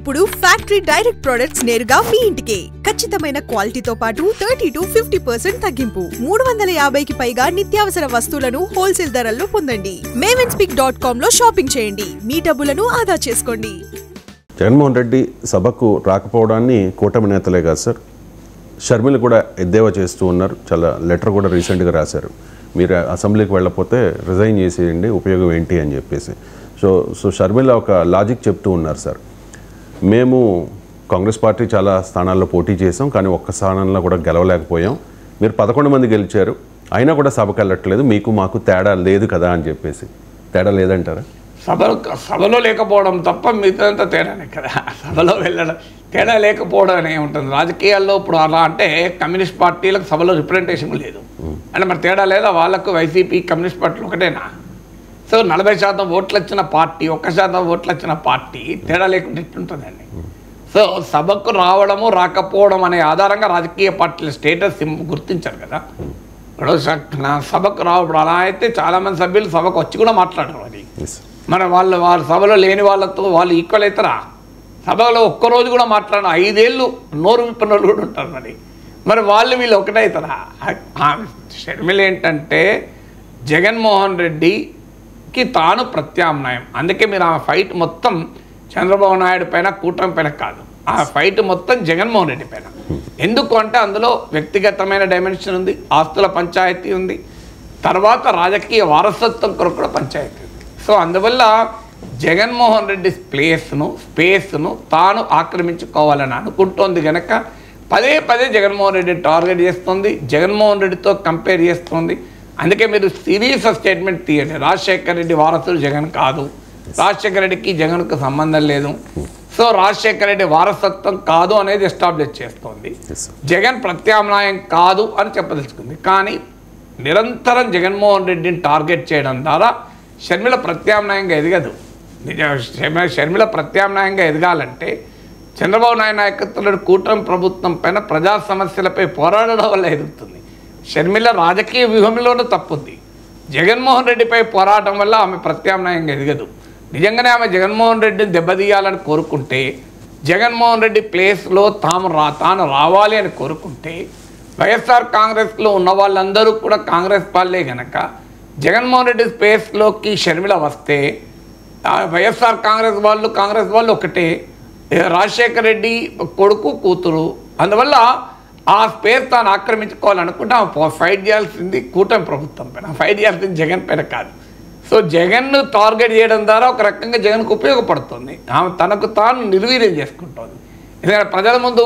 ఇప్పుడు factory direct products నేరుగా మీ ఇంటికే ఖచ్చితమైన క్వాలిటీతో పాటు 30 to 50% తగ్గింపు 350కి పైగా నిత్యావసర వస్తువులను హోల్సేల్ ధరల్లో పొందండి. mavenSpeak.com లో షాపింగ్ చేయండి. మీ డబ్బులను ఆదా చేసుకోండి. జగన్మోహన్ రెడ్డి సభకు రాకపోవడాన్ని కూటమి నేతలే కాదు సార్, షర్మిల కూడా ఎద్దేవా చేస్తూ ఉన్నారు. చాలా లెటర్ కూడా రీసెంట్గా రాశారు, మీరు అసెంబ్లీకి వెళ్ళకపోతే రిజైన్ చేసేయండి, ఉపయోగం ఏంటి అని చెప్పేసి. సో షర్మిల ఒక లాజిక్ చెప్తూ ఉన్నారు సార్, మేము కాంగ్రెస్ పార్టీ చాలా స్థానాల్లో పోటీ చేసాం, కానీ ఒక్క స్థానంలో కూడా గెలవలేకపోయాం. మీరు 11 మంది గెలిచారు, అయినా కూడా సభకు వెళ్ళట్లేదు, మీకు మాకు తేడా లేదు కదా అని చెప్పేసి. తేడా లేదంటారా? సభలో లేకపోవడం తప్ప మిగతాదంతా తేడానే కదా. సభలో వెళ్ళడం తేడా లేకపోవడం అనే ఉంటుంది రాజకీయాల్లో. ఇప్పుడు అలా అంటే కమ్యూనిస్ట్ పార్టీలకు సభలో రిప్రజెంటేషన్ లేదు అంటే మరి తేడా లేదా? వాళ్ళకు వైసీపీ కమ్యూనిస్ట్ పార్టీలు ఒకటేనా? సో 40% ఓట్లు వచ్చిన పార్టీ, 1% ఓట్లు వచ్చిన పార్టీ తేడా లేకుండా ఎట్లుంటుందండి? సో సభకు రావడము రాకపోవడం అనే ఆధారంగా రాజకీయ పార్టీల స్టేటస్ గుర్తించారు కదా. ఇప్పుడు సభకు రావడం అలా అయితే చాలామంది సభ్యులు సభకు వచ్చి కూడా మాట్లాడరు. అది మన వాళ్ళ సభలో లేని వాళ్ళతో వాళ్ళు ఈక్వల్ అవుతారా? సభలో ఒక్కరోజు కూడా మాట్లాడిన 5 ఏళ్ళు నోరు విప్పిన వాళ్ళు కూడా ఉంటారు. మరి వాళ్ళు వీళ్ళు ఒకటవుతారా? షర్మిల ఏంటంటే జగన్మోహన్ రెడ్డికి తాను ప్రత్యామ్నాయం. అందుకే మీరు ఆ ఫైట్ మొత్తం చంద్రబాబు నాయుడు పైన, కూటమి పైన కాదు, ఆ ఫైట్ మొత్తం జగన్మోహన్ రెడ్డి పైన. ఎందుకు అంటే అందులో వ్యక్తిగతమైన డైమెన్షన్ ఉంది, ఆస్తుల పంచాయతీ ఉంది, తర్వాత రాజకీయ వారసత్వం కొరకు కూడా పంచాయతీ ఉంది. సో అందువల్ల జగన్మోహన్ రెడ్డి స్పేస్ను తాను ఆక్రమించుకోవాలని అనుకుంటోంది కనుక పదే పదే జగన్మోహన్ రెడ్డిని టార్గెట్ చేస్తుంది, జగన్మోహన్ రెడ్డితో కంపేర్ చేస్తుంది. అందుకే మీరు సీరియస్ స్టేట్మెంట్ తీయండి, రాజశేఖర రెడ్డి వారసుడు జగన్ కాదు, రాజశేఖర రెడ్డికి జగన్కు సంబంధం లేదు, సో రాజశేఖర రెడ్డి వారసత్వం కాదు అనేది ఎస్టాబ్లిష్ చేస్తోంది. జగన్ ప్రత్యామ్నాయం కాదు అని చెప్పదలుచుకుంది. కానీ నిరంతరం జగన్మోహన్ రెడ్డిని టార్గెట్ చేయడం ద్వారా షర్మిల ప్రత్యామ్నాయంగా ఎదగదు. షర్మిల ప్రత్యామ్నాయంగా ఎదగాలంటే చంద్రబాబు నాయుడు నాయకత్వంలో కూటమి ప్రభుత్వం పైన ప్రజా సమస్యలపై పోరాడడం వల్ల ఎదుగుతుంది. షర్మిల రాజకీయ వ్యూహంలోనూ తప్పుంది. జగన్మోహన్ రెడ్డిపై పోరాటం వల్ల ఆమె ప్రత్యామ్నాయంగా ఎదగదు. నిజంగానే ఆమె జగన్మోహన్ రెడ్డిని దెబ్బతీయాలని కోరుకుంటే, జగన్మోహన్ రెడ్డి ప్లేస్లో తాను రావాలి అని కోరుకుంటే, వైఎస్ఆర్ కాంగ్రెస్లో ఉన్న వాళ్ళందరూ కూడా కాంగ్రెస్ వాళ్ళే కనుక జగన్మోహన్ రెడ్డి స్పేస్లోకి షర్మిల వస్తే వైఎస్ఆర్ కాంగ్రెస్ వాళ్ళు ఒకటే, రాజశేఖర రెడ్డి కొడుకు కూతురు. అందువల్ల ఆ స్పేస్ తాను ఆక్రమించుకోవాలనుకుంటే ఆమె ఫైట్ చేయాల్సింది కూటమి ప్రభుత్వం పైన, ఫైట్ చేయాల్సింది జగన్ పైన కాదు. సో జగన్ను టార్గెట్ చేయడం ద్వారా ఒక రకంగా జగన్కు ఉపయోగపడుతుంది. ఆమె తనకు తాను నిర్వీర్యం చేసుకుంటోంది. ఎందుకంటే ప్రజల ముందు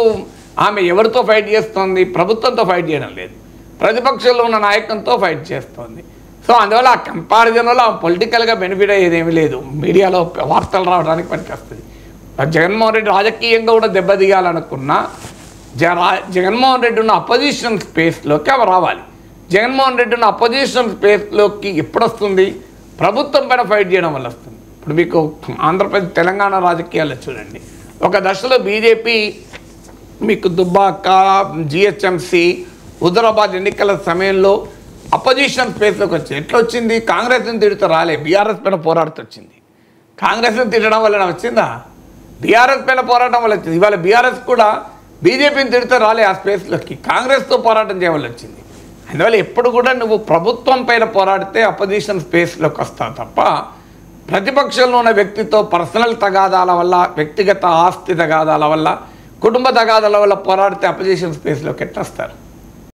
ఆమె ఎవరితో ఫైట్ చేస్తోంది? ప్రభుత్వంతో ఫైట్ చేయడం లేదు, ప్రతిపక్షంలో ఉన్న నాయకులతో ఫైట్ చేస్తోంది. సో అందువల్ల ఆ కంపారిజన్ వల్ల ఆమె పొలిటికల్గా బెనిఫిట్ అయ్యేదేమీ లేదు, మీడియాలో వార్తలు రావడానికి పనికొస్తుంది. జగన్మోహన్ రెడ్డి రాజకీయంగా కూడా దెబ్బతీయాలనుకున్నా జగన్మోహన్ రెడ్డి ఉన్న అపోజిషన్ స్పేస్లోకి ఆమె రావాలి. జగన్మోహన్ రెడ్డి ఉన్న అపోజిషన్ స్పేస్లోకి ఎప్పుడు వస్తుంది? ప్రభుత్వం పైన ఫైట్ చేయడం వల్ల వస్తుంది. ఇప్పుడు మీకు ఆంధ్రప్రదేశ్ తెలంగాణ రాజకీయాల్లో చూడండి, ఒక దశలో బీజేపీ మీకు దుబ్బాక, జిహెచ్ఎంసీ, హుజరాబాద్ ఎన్నికల సమయంలో అపోజిషన్ స్పేస్లోకి వచ్చింది. ఎట్లా వచ్చింది? కాంగ్రెస్ని తిడుతూ రాలే, బీఆర్ఎస్ పైన పోరాడుతూ వచ్చింది. కాంగ్రెస్ని తిట్టడం వల్ల వచ్చిందా? బీఆర్ఎస్ పైన పోరాటం వల్ల వచ్చింది. ఇవాళ బీఆర్ఎస్ కూడా బీజేపీని తిడుతూ రాలే ఆ స్పేస్లోకి, కాంగ్రెస్తో పోరాటం చేయవలసి వచ్చింది. అందువల్ల ఎప్పుడు కూడా నువ్వు ప్రభుత్వం పైన పోరాడితే అపోజిషన్ స్పేస్లోకి వస్తావు తప్ప ప్రతిపక్షంలో ఉన్న వ్యక్తితో పర్సనల్ తగాదాల వల్ల, వ్యక్తిగత ఆస్తి తగాదాల వల్ల, కుటుంబ తగాదాల వల్ల పోరాడితే అపోజిషన్ స్పేస్లోకి ఎట్లా వస్తారు?